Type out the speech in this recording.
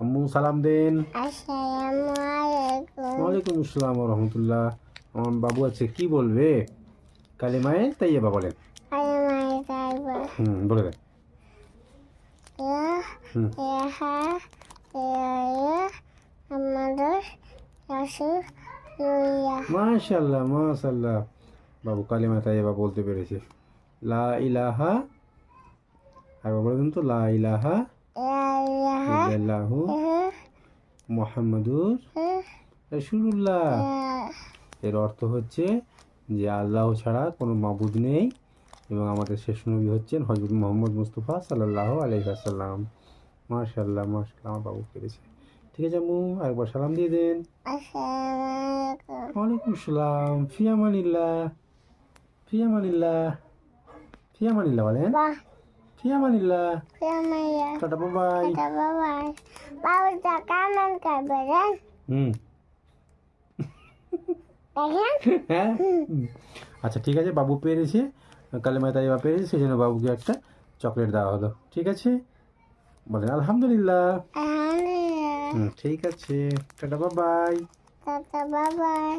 আম্মু সালাম দেন। আসসালামু আলাইকুম। ওয়ালাইকুম আসসালাম ওয়া রাহমাতুল্লাহ। আমার বাবু আছে, কি বলবে? কালিমায়ে তাইয়্যিবা বলেন। কালিমায়ে তাইয়্যিবা। বলে দেন। লা ইলাহা ইল্লাল্লাহ মুহাম্মাদুর রাসূলুল্লাহ। মাশাআল্লাহ মাশাআল্লাহ, বাবু কালিমায়ে তাইয়্যিবা বলতে পেরেছে। লা ইলাহা, আর বলেন তো, লা ইলাহা ইল্লাল্লাহু মুহাম্মাদুর রাসূলুল্লাহ। এর অর্থ হচ্ছে যে আল্লাহ ছাড়া কোনো মাবুদ নেই এবং আমাদের শেষ নবী হচ্ছেন হযরত মুহাম্মদ মুস্তাফা সাল্লাল্লাহু আলাইহি ওয়াসাল্লাম। মাশাআল্লাহ মাশাআল্লাহ, আমার বাবু পেরেছে। ঠিক আছে আম্মু, আরেকবার সালাম দিয়ে দেন। আসসালামু আলাইকুম। ওয়ালাইকুম আসসালাম। ফি আমানিল্লাহ, ফি আমানিল্লাহ, ফি আমানিল্লাহ বলেন। বাহ, ফি আমানিল্লাহ। ফিয়ামাইয়া। Tata bye. টাটা বাবাই। বাবুটা কেমন করবে রে? দেখেন। হ্যাঁ, আচ্ছা ঠিক আছে, বাবু পেরেছে, কালিমায়ে তাইয়্যিবা পেরেছে, সেই জন্য বাবুকে একটা চকলেট দেওয়া হলো। ঠিক আছে, বলেন আলহামদুলিল্লাহ। আলহামদুলিল্লাহ। ঠিক আছে, টাটা বাই। টাটা বাবাই।